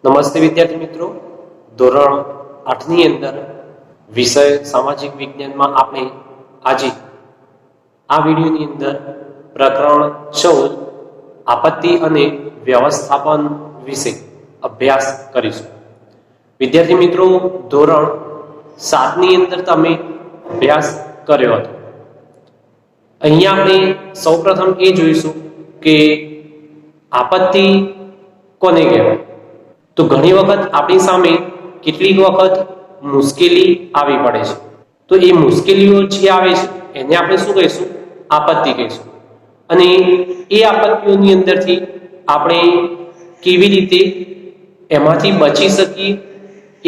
નમસ્તે વિદ્યાર્થી મિત્રો, ધોરણ 8ની અંદર વિષય સામાજિક વિજ્ઞાનમાં આપણે આજે આ વિડીયોની અંદર પ્રકરણ 14 આપત્તિ અને વ્યવસ્થાપન વિશે અભ્યાસ કરીશું. વિદ્યાર્થી મિત્રો, ધોરણ 7ની અંદર તમે અભ્યાસ કર્યો હતો. અહીંયા આપણે સૌપ્રથમ એ જોઈશું કે આપત્તિ કોને કહેવાય. તો ઘણી વખત આપણી સામે કેટલીક વખત મુશ્કેલી આવી પડે છે. તો એ મુશ્કેલીઓ જે આવે છે એને આપણે શું કહીશું? આપત્તિ કહીશું. અને એ આપત્તિઓની અંદરથી આપણે કેવી રીતે એમાંથી બચી શકીએ,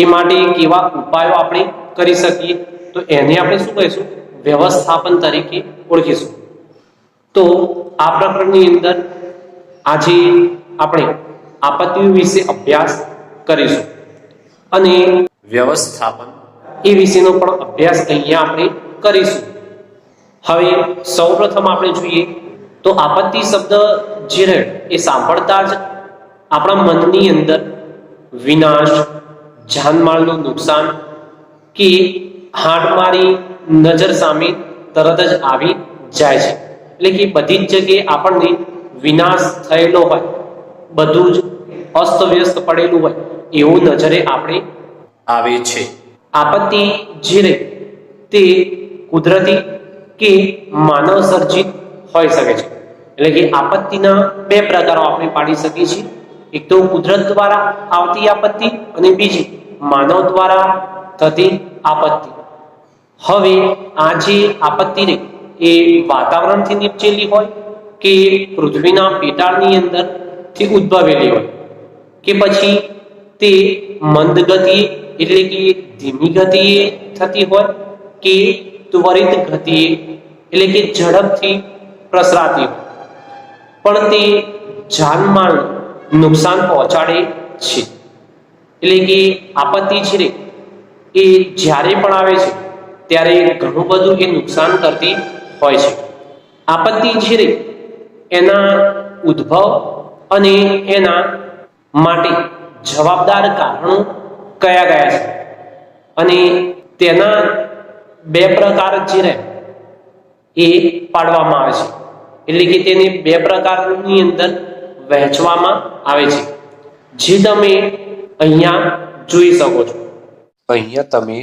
એ માટે કેવા ઉપાયો આપણે કરી શકીએ, તો એને આપણે શું કહીશું? વ્યવસ્થાપન તરીકે ઓળખીશું. તો આ પ્રકરણની અંદર આજે આપણે આપત્તિઓ વિશે અભ્યાસ કરીશું અને વ્યવસ્થાપન એ વિશેનો પણ અભ્યાસ અહીંયા આપણે કરીશું. હવે સૌપ્રથમ આપણે જોઈએ તો આપત્તિ શબ્દ જે રહે એ સાંભળતા જ આપણા મનની અંદર વિનાશ, જાનમાલનું નુકસાન કે હાડમારી નજર સામે તરત જ આવી જાય છે. એટલે કે બધી જ જગ્યાએ આપણને વિનાશ થયેલો હોય, બધું જ અસ્તવ્યસ્ત પડેલું હોય એવું નજરે આપણે આવે છે. આપત્તિ જે રહે તે કુદરતી કે માનવ સર્જિત હોઈ શકે છે. એટલે કે આપત્તિના બે પ્રકારો આપણે પાડી શકીએ છીએ. એક તો કુદરત દ્વારા આવતી આપત્તિ અને બીજી માનવ દ્વારા થતી આપત્તિ. હવે આ જે આપત્તિ રહે એ વાતાવરણથી નિપજેલી હોય કે પૃથ્વીના પેટાળની અંદરથી ઉદ્ભવેલી હોય કે પછી તે મંદ ગતિએ એટલે કે ધીમી ગતિએ થતી હોય કે ત્વરિત ગતિએ એટલે કે ઝડપથી પ્રસરાતી હોય, પણ તે જાનમાલ નુકસાન પહોંચાડે છે. એટલે કે આપત્તિ છે એ જ્યારે પણ આવે છે ત્યારે ઘણું બધું એ નુકસાન કરતી હોય છે. આપત્તિ છે એના ઉદ્ભવ અને એના માટે જવાબદાર કારણો કયા કયા છે અને તેના બે પ્રકાર જે રહે એ પાડવામાં આવે છે. એટલે કે તેને બે પ્રકારની અંદર વહેંચવામાં આવે છે, જે તમે અહીંયા જોઈ શકો છો. અહીંયા તમે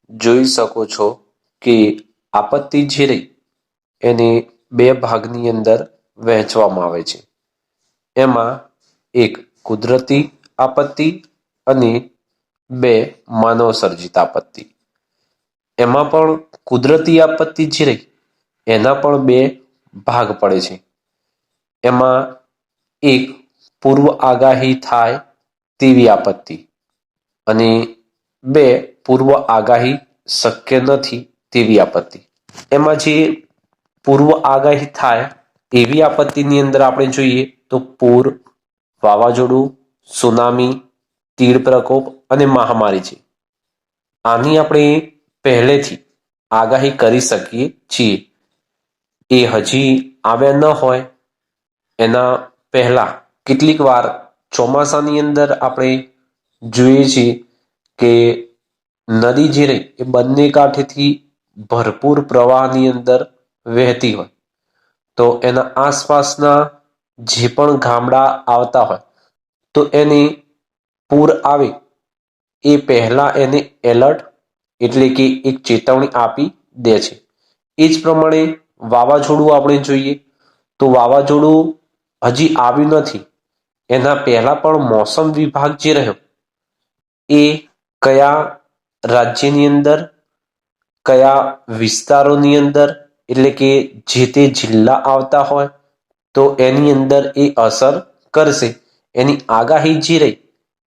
જોઈ શકો છો કે આપત્તિ જે રહી એને બે ભાગની અંદર વહેંચવામાં આવે છે. એમાં એક કુદરતી આપત્તિ અને બે માનવ સર્જિત આપત્તિ. એમાં પણ કુદરતી આપત્તિ જે રહી એના પણ બે ભાગ પડે છે. એમાં એક પૂર્વ આગાહી થાય તેવી આપત્તિ અને બે પૂર્વ આગાહી શક્ય નથી તેવી આપત્તિ. એમાં જે પૂર્વ આગાહી થાય એવી આપત્તિની અંદર આપણે જોઈએ તો પૂર, વાવાઝોડું, સુનામી, તીડ પ્રકોપ અને મહામારી છે. આની આપણે પહેલેથી આગાહી કરી શકીએ છીએ. એ હજી આવ્યા ન હોય એના પહેલા કેટલીક વાર ચોમાસાની અંદર આપણે જોઈએ છીએ કે નદી જે રહી એ બંને કાંઠેથી ભરપૂર પ્રવાહની અંદર વહેતી હોય, તો એના આસપાસના જે પણ ગામડા આવતા હોય તો એને પૂર આવે એ પહેલા એને એલર્ટ એટલે કે એક ચેતવણી આપી દે છે. એ જ પ્રમાણે વાવાઝોડું આપણે જોઈએ તો વાવાઝોડું હજી આવ્યું નથી એના પહેલા પણ મોસમ વિભાગ જે રહ્યો એ કયા રાજ્યની અંદર, કયા વિસ્તારોની અંદર એટલે કે જે તે જિલ્લા આવતા હોય તો એની અંદર એ અસર કરશે. એની આગાહી જે રહી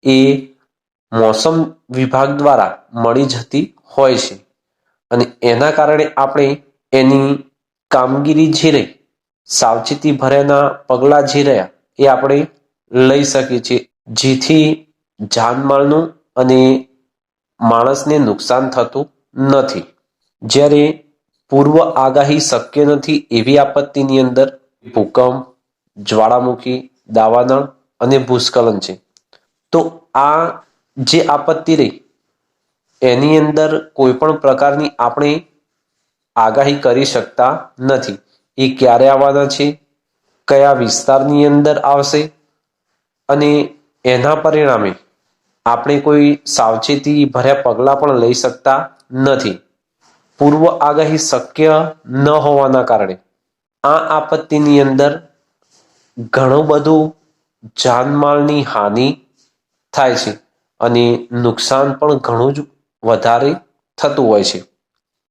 એ મોસમ વિભાગ દ્વારા મળી જતી હોય છે અને એના કારણે આપણે એની કામગીરી જે રહી, સાવચેતી ભર્યાના પગલાં જે રહ્યા એ આપણે લઈ શકીએ છીએ, જેથી જાનમાલનું અને માણસને નુકસાન થતું નથી. જ્યારે પૂર્વ આગાહી શક્ય નથી એવી આપત્તિની અંદર ભૂકંપ, જ્વાળામુખી, દાવાનળ અને ભૂસ્ખલન છે. તો આ જે આપત્તિ રહી એની અંદર કોઈ પણ પ્રકારની આપણે આગાહી કરી શકતા નથી. એ ક્યારે આવવાના છે, કયા વિસ્તારની અંદર આવશે અને એના પરિણામે આપણે કોઈ સાવચેતી ભર્યા પગલાં પણ લઈ શકતા નથી. પૂર્વ આગાહી શક્ય ન હોવાના કારણે આ આપત્તિની અંદર ઘણું બધું જાનમાલની હાનિ થાય છે અને નુકસાન પણ ઘણું જ વધારે થતું હોય છે.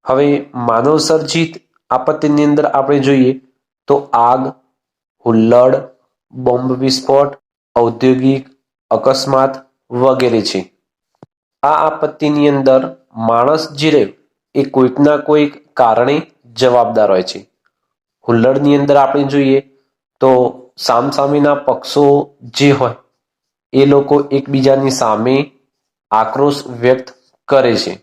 હવે માનવ સર્જિત આપત્તિની અંદર આપણે જોઈએ તો આગ, હુલ્લડ, બોમ્બ વિસ્ફોટ, ઔદ્યોગિક અકસ્માત વગેરે છે. આ આપત્તિની અંદર માણસ જે રહે એ કોઈકના કોઈક કારણે જવાબદાર હોય છે. હુલ્લડની અંદર આપણે જોઈએ તો સામસામેના પક્ષો જે હોય એ લોકો એકબીજાની સામે આક્રોશ વ્યક્ત કરે છે.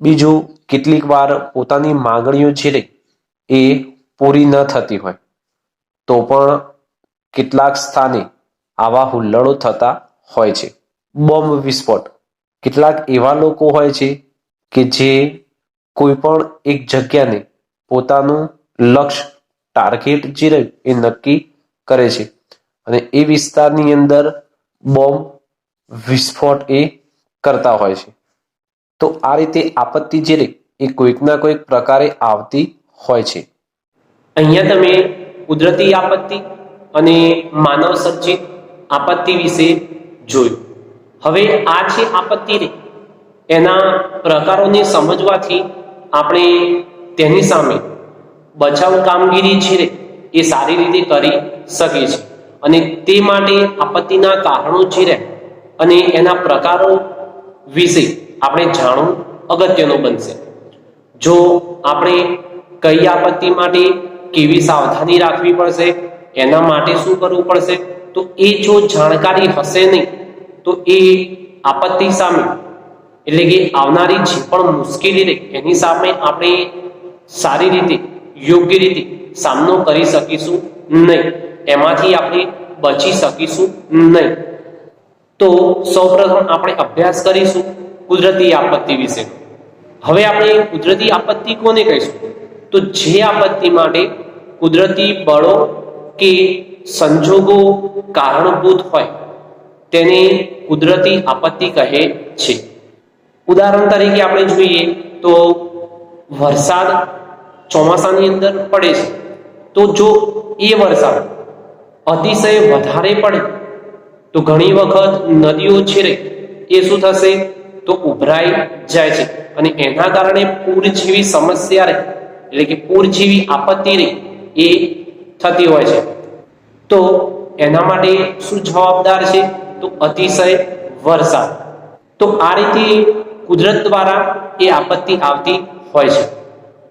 બીજું, કેટલીક વાર પોતાની માંગણીઓ જે રહે એ પૂરી ન થતી હોય તો પણ કેટલાક સ્થાને આવા હુલ્લડો થતા હોય છે. બોમ્બ વિસ્ફોટ, કેટલાક એવા લોકો હોય છે કે જે કોઈ પણ એક જગ્યાને પોતાનું લક્ષ્ય ટાર્ગેટ જે રહે એ નક્કી કરે છે અને એ વિસ્તારની અંદર બોમ્બ વિસ્ફોટ એ કરતા હોય છે. તો આ રીતે આપત્તિ જે રહે એ કોઈકના કોઈક પ્રકારે આવતી હોય છે. અહીંયા તમે કુદરતી આપત્તિ અને માનવ સર્જિત આપત્તિ વિશે જોયું. હવે આ જે આપત્તિ રહી એના પ્રકારોને સમજવાથી આપણે તેની સામે બચાવ કામગીરી છે એ સારી રીતે કરી શકીએ છીએ અને તે માટે આપત્તિના કારણો જે રહે અને એના પ્રકારો વિશે આપણે જાણવું અગત્યનું બનશે. જો આપણે કઈ આપત્તિ માટે કેવી સાવધાની રાખવી પડશે, એના માટે શું કરવું પડશે, તો એ જો જાણકારી હશે નહીં તો એ આપત્તિ સામે એટલે કે આવનારી જે પણ મુશ્કેલી રહે એની સામે આપણે સારી રીતે યોગ્ય રીતે સામનો કરી શકીશું નહીં, એમાંથી આપણે બચી શકીશું નહીં. તો સૌપ્રથમ આપણે અભ્યાસ કરીશું કુદરતી આપત્તિ વિશે. હવે આપણે કુદરતી આપત્તિ કોને કહીશું? તો જે આપત્તિ માટે કુદરતી બળો કે સંજોગો કારણભૂત હોય તેને કુદરતી આપત્તિ કહે છે. ઉદાહરણ તરીકે આપણે જોઈએ તો વરસાદ ચોમાસાની અંદર પડે છે, તો જો એ વરસાદ અતિશય વધારે પડે તો ઘણી વખત નદીઓ છે એ શું થશે તો ઉભરાઈ જાય છે અને એના કારણે પૂર જેવી સમસ્યા રહે એટલે કે પૂર જેવી આપત્તિ રહે એ થતી હોય છે. તો એના માટે શું જવાબદાર છે તો અતિશય વરસાદ. તો આ રીતે કુદરત દ્વારા એ આપત્તિ આવતી હોય છે.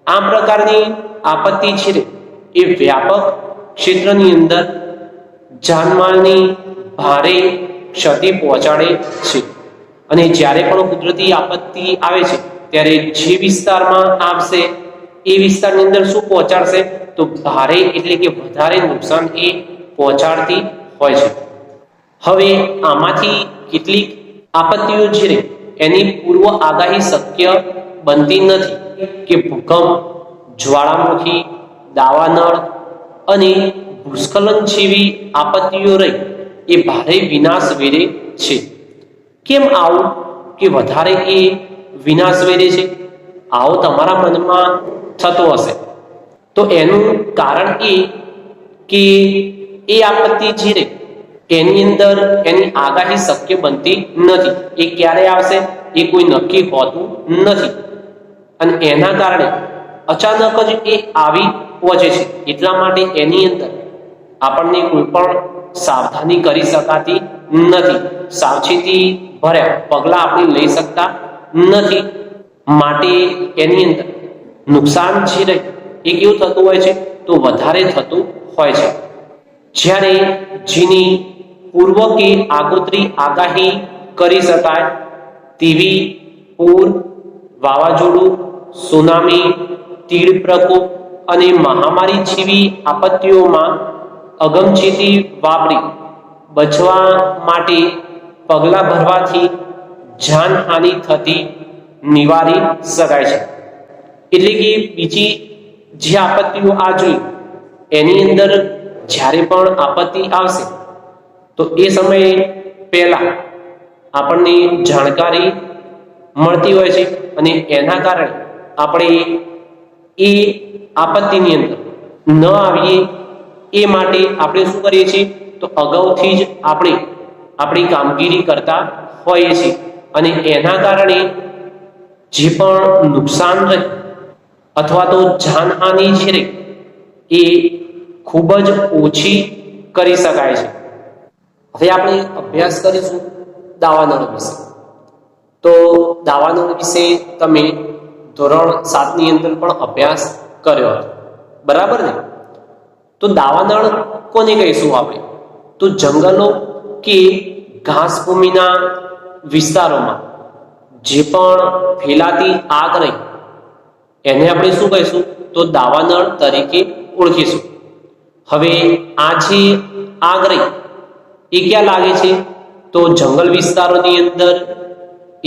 આ પ્રકારની આપત્તિ છે એ વ્યાપક ક્ષેત્રની અંદર જાનમાલની ભારે ક્ષતિ પહોંચાડે છે અને જ્યારે પણ કુદરતી આપત્તિ આવે છે ત્યારે જે વિસ્તારમાં આવશે એ વિસ્તારની અંદર શું પહોંચાડશે તો ભારે એટલે કે વધારે નુકસાન એ પહોંચાડતી હોય છે. હવે આમાંથી કેટલીક આપત્તિઓ છે એની પૂર્વ આગાહી શક્ય બનતી નથી કે ભૂકંપ, જ્વાળામુખી, દાવાનળ અને ભૂસ્ખલન જેવી આપત્તિઓ રહી એ ભારે વિનાશ વેરે છે. કેમ આવું કે વધારે એ વિનાશ વેરે છે? આવો તમારા મનમાં થતો હશે. તો એનું કારણ એ કે એ આપત્તિ જે રહે એની અંદર એની આગાહી શક્ય બનતી નથી. એ ક્યારે આવશે એ કોઈ નક્કી હોતું નથી અને એના કારણે અચાનક જ એ આવી પહોંચે છે. એટલા માટે એની અંદર આપણને કોઈ પણ સાવધાની કરી શકાતી નથી, સાવચેતી ભર્યા પગલાં આપણે લઈ શકતા નથી. માટે એની અંદર નુકસાન જે રહે એ કેવું થતું હોય છે તો વધારે થતું હોય છે. જ્યારે જેની પૂર્વ કે આગોતરી આગાહી કરી શકાય તેવી પૂર, વાવાઝોડું, સુનામી, તીડ પ્રકોપ અને મહામારી જેવી આપત્તિઓમાં અગમચેતી વાપરી બચવા માટે પગલાં ભરવાથી જાનહાનિ થતી નિવારી શકાય છે. એટલે કે બીજી જે આપત્તિઓ આ જોઈ એની અંદર જ્યારે પણ આપત્તિ આવશે તો એ સમયે પહેલા આપણને જાણકારી મળતી હોય છે અને એના કારણે આપણે એ આપત્તિની અંદર ન આવીએ એ માટે આપણે શું કરીએ છીએ તો અગાઉથી જ આપણે આપણી કામગીરી કરતા હોઈએ છીએ અને એના કારણે જે પણ નુકસાન રહે અથવા તો જાનહાનિ છે રે એ ખૂબ જ ઓછી કરી શકાય છે. હવે આપણે અભ્યાસ કરીશું દાવાનળ વિશે. તો દાવાનળ વિશે તમે ધોરણ 7 ની અંદર પણ અભ્યાસ કર્યો હતો, બરાબર ને? તો દાવાનળ કોને કહીશું આપણે? તો જંગલો કે ઘાસભૂમિના વિસ્તારોમાં જે પણ ફેલાતી આગ રહી એને આપણે શું કહીશું તો દાવાનળ તરીકે ઓળખીશું. હવે આ જે આગ રહી એ ક્યાં લાગે છે તો જંગલ વિસ્તારોની અંદર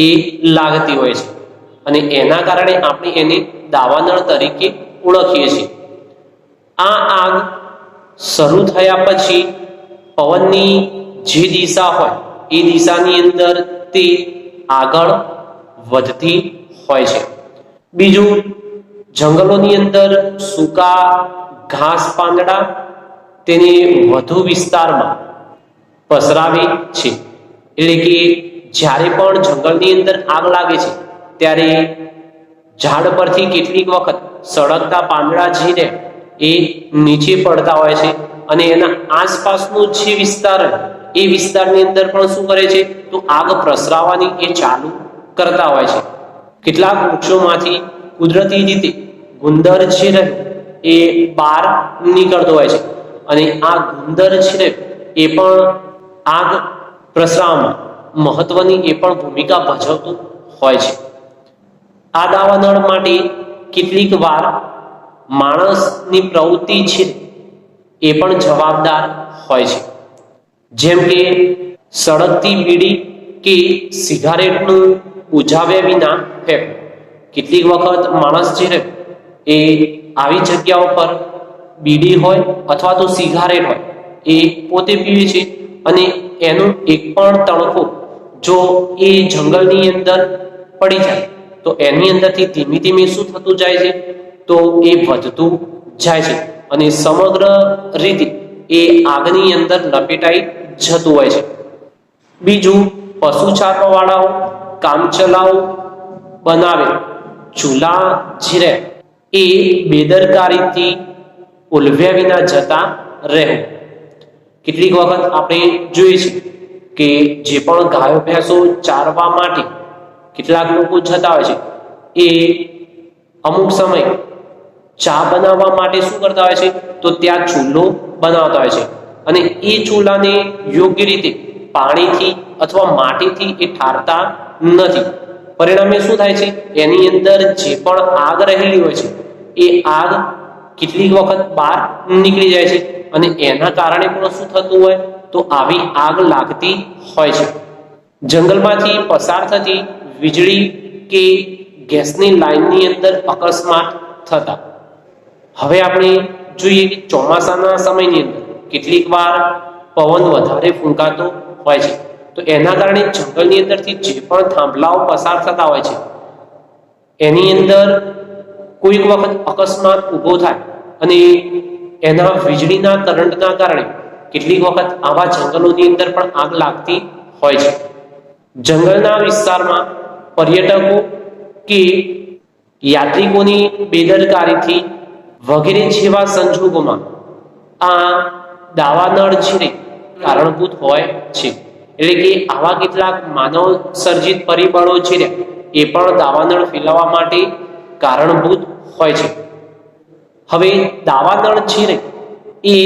એ લાગતી હોય છે અને એના કારણે આપણે એને દાવાનળ તરીકે ઓળખીએ છીએ. આ આગ શરૂ થયા પછી પવનની જે દિશા હોય એ દિશાની અંદર તે આગળ વધતી હોય છે. બીજું, જંગલોની અંદર સૂકા ઘાસ પાંદડા તેને વધુ વિસ્તારમાં પસરાવે છે. એટલે કે જ્યારે પણ જંગલની અંદર આગ લાગે છે ત્યારે ઝાડ પરથી કેટલીક વખત સળગતા પાંદડા જે રહે એ નીચે પડતા હોય છે અને એના આસપાસનો જે વિસ્તાર એ વિસ્તારની અંદર પણ શું કરે છે તો આગ પ્રસરાવાની એ ચાલુ કરતા હોય છે. કેટલાક વૃક્ષોમાંથી કુદરતી રીતે ગુંદર છે રહે એ બહાર નીકળતો હોય છે અને આ ગુંદર છે એ પણ આગ પ્રસરાવવામાં મહત્વની એ પણ ભૂમિકા ભજવતું હોય છે. આ દાવાનળ માટે કેટલીક વાર માણસની પ્રવૃત્તિ છે એ પણ જવાબદાર હોય છે. જેમ કે સળગતી બીડી કે સિગારેટનું બુઝાવ્યા વિના ફેંકવું. કેટલીક વખત માણસ જે રહે એ આવી જગ્યાઓ પર બીડી હોય અથવા તો સિગારેટ હોય એ પોતે પીવે છે અને એનું એક પણ તણખો જો એ જંગલની અંદર પડી જાય તો એની અંદરથી ધીમે ધીમે શું થતું જાય છે તો એ વધતું જાય છે અને સમગ્ર રીતે એ આગની અંદર લપેટાઈ જતું હોય છે. બીજું, પશુ ચારવાવાળાઓ કામચલાઉ બનાવે ચૂલા જે રહે એ બેદરકારીથી ઉલવ્યા વિના જતા રહેવું. કેટલીક વખત આપણે જોઈએ છીએ કે જે પણ ગાયો ભેંસો ચારવા માટે કેટલાક લોકો જતા હોય છે એ અમુક સમય ચા બનાવવા માટે શું કરતા હોય છે તો ત્યાં ચૂલો બનાવતા હોય છે અને એ ચૂલાને યોગ્ય રીતે પાણીથી અથવા માટીથી એ ઠારતા નથી. પરિણામે શું થાય છે એની અંદર જે પણ આગ રહેલી હોય છે એ આગ કેટલીક વખત બહાર નીકળી જાય છે અને એના કારણે પણ શું થતું હોય તો આવી આગ લાગતી હોય છે. જંગલમાંથી પસાર થતી વીજળી કે ગેસની લાઈનની અંદર અકસ્માત થતા. હવે આપણે જોઈએ કે ચોમાસાના સમયની અંદર કેટલીક વાર પવન વધારે ફૂંકાતો હોય છે તો એના કારણે જંગલની અંદરથી જે પણ થાંભલાઓ પસાર થતા હોય છે એની અંદર કોઈક વખત અકસ્માત ઊભો થાય અને એના વીજળીના કરંટના કારણે કેટલીક વખત આવા જંગલોની અંદર પણ આગ લાગતી હોય છે. જંગલના વિસ્તારમાં પર્યટકો કે યાત્રિકોની બેદરકારીથી વગેરે જેવા સંજોગોમાં આ દાવાનળ છે કારણભૂત હોય છે. એટલે કે આવા કેટલાક માનવ સર્જિત પરિબળો છે એ પણ દાવાનળ ફેલાવવા માટે કારણભૂત હોય છે. હવે દાવાનળ છે એ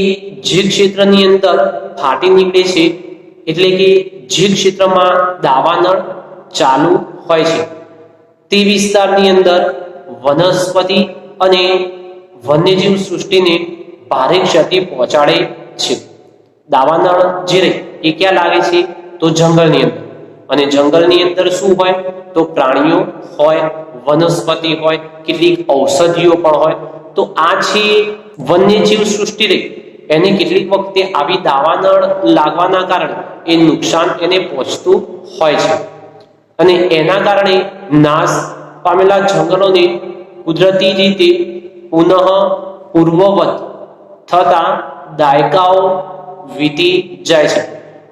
જે ક્ષેત્રની અંદર ફાટી નીકળે છે એટલે કે જે ક્ષેત્રમાં દાવાનળ ચાલુ હોય છે તે વિસ્તારની અંદર વનસ્પતિ અને વન્યજીવ સૃષ્ટિને ભારે ક્ષતિ પહોંચાડે છે. દાવાનળ જે એ ક્યાં લાગે છે તો તો જંગલની અંદર. અને જંગલની અંદર શું હોય? તો પ્રાણીઓ હોય, વનસ્પતિ હોય, કેટલીક ઔષધિઓ પણ હોય. તો આ છે વન્યજીવ સૃષ્ટિ રહી એને કેટલીક વખતે આવી દાવાનળ લાગવાના કારણે એ નુકસાન એને પહોંચતું હોય છે. અને એના કારણે નાશ પામેલા જંગલોને કુદરતી રીતે પુનઃ પૂર્વવત થતા દાયકાઓ વીતી જાય છે.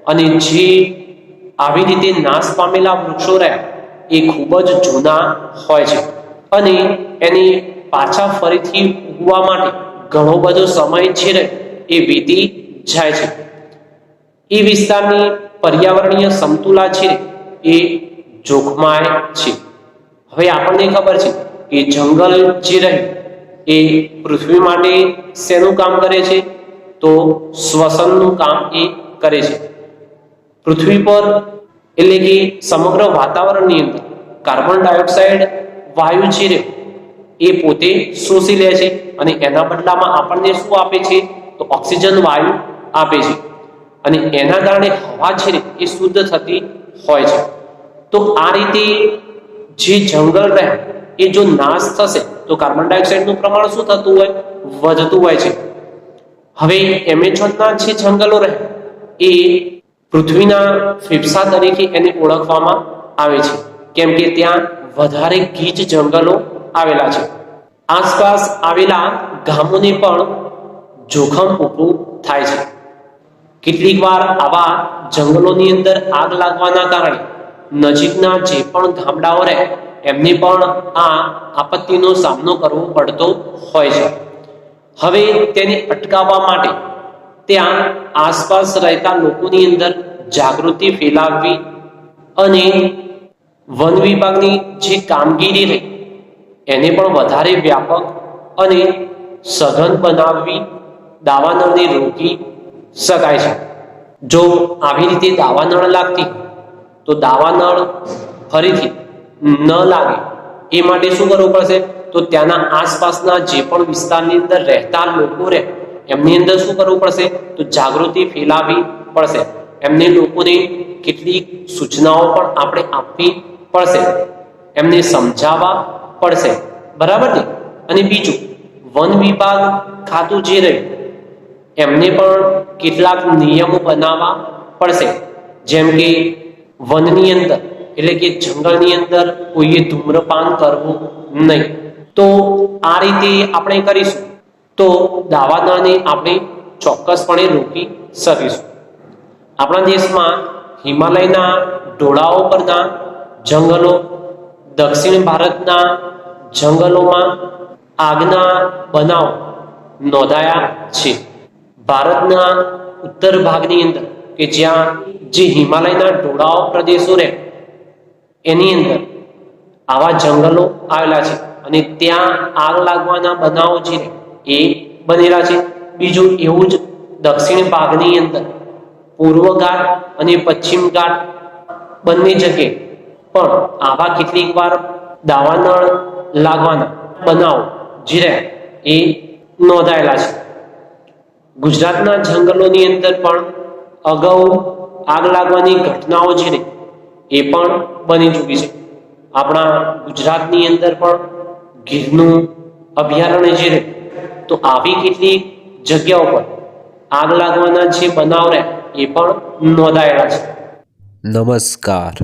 અને જે આવી રીતે નાશ પામેલા વૃક્ષો રહ્યા એ ખૂબ જ જૂના હોય છે અને એને પાછા ફરીથી ઉગવા માટે ઘણો બધો સમય છે એ વીતી જાય છે. એ વિસ્તારની પર્યાવરણીય સમતુલા છે એ જોખમાય છે. હવે આપણને ખબર છે કે જંગલ જે રહે એ પૃથ્વી માટે શેનું કામ કરે છે? તો શ્વસનનું કામ એ કરે છે. પૃથ્વી પર એટલે કે સમગ્ર વાતાવરણની અંદર કાર્બન ડાયોક્સાઇડ વાયુ છે એ પોતે શોષી લે છે અને એના બદલામાં આપણને શું આપે છે? તો ઓક્સિજન વાયુ આપે છે. અને એના કારણે હવા છે એ શુદ્ધ થતી હોય છે. તો આ રીતે જે જંગલ રહે એ જો નાશ થશે તો કાર્બન ડાયોક્સાઇડનું પ્રમાણ શું થતું હોય? વધતું હોય છે. હવે એમેઝોનના જે જંગલો રહે એ પૃથ્વીના ફેફસા તરીકે એને ઓળખવામાં આવે છે, કેમ કે ત્યાં વધારે ગીચ જંગલો આવેલા છે. આસપાસ આવેલા ગામોને પણ જોખમ ઊભું થાય છે. કેટલીક વાર આવા જંગલોની અંદર આગ લાગવાના કારણે નજીકના જે પણ ગામડાઓ રહે એમને પણ આ આપત્તિનો સામનો કરવો પડતો હોય છે. હવે તેને અટકાવવા માટે ત્યાં આસપાસ રહેતા લોકોની અંદર જાગૃતિ ફેલાવવી અને વન વિભાગની જે કામગીરી રહી એને પણ વધારે વ્યાપક અને સઘન બનાવવી દાવાનળને રોકી શકાય છે. જો આવી રીતે દાવાનળ લાગતી તો દાવાનળ ફરીથી ન લાગે એ માટે શું કરવું પડશે? તો ત્યાંના આસપાસના જે પણ વિસ્તારની અંદર રહેતા લોકો રહે એમની અંદર શું કરવું પડશે? તો જાગૃતિ ફેલાવવી પડશે. એમને લોકોને કેટલીક સૂચનાઓ પણ આપણે આપવી પડશે, એમને સમજાવવા પડશે. બરાબર ને? અને બીજું, વન વિભાગ ખાતું જે રહ્યું એમને પણ કેટલાક નિયમો બનાવવા પડશે. જેમ કે વનની અંદર એટલે કે જંગલની અંદર કોઈએ ધૂમ્રપાન કરવું નહીં. તો આ રીતે આપણે કરીશું તો દાવાનળને આપણે ચોક્કસપણે રોકી શકીશું. આપણા દેશમાં હિમાલયના ઢોળાવો પરના જંગલો, દક્ષિણ ભારતના જંગલોમાં આગના બનાવ નોંધાયા છે. ભારતના ઉત્તર ભાગની અંદર કે જ્યાં જે હિમાલયના ઢોળાવો પ્રદેશો રહે એની અંદર આવા જંગલો આવેલા છે અને ત્યાં આગ લાગવાના બનાવો જે એ બનેલા છે. બીજું એવું જ દક્ષિણ ભાગની અંદર પૂર્વ ઘાટ અને પશ્ચિમ ઘાટ બંને જગ્યાએ પણ આવા કેટલીક વાર દાવાનળ લાગવાના બનાવો જે રહ્યા એ નોંધાયેલા છે. ગુજરાતના જંગલોની અંદર પણ અગાઉ આગ લાગવાની ઘટનાઓ જે રહી એ પણ બની ચૂકી છે. આપણા ગુજરાતની અંદર પણ ગીરનું અભયારણ્ય જે રહે તો આવી કેટલીક જગ્યાઓ પર આગ લાગવાના જે બનાવ રહે એ પણ નોંધાયેલા છે. નમસ્કાર.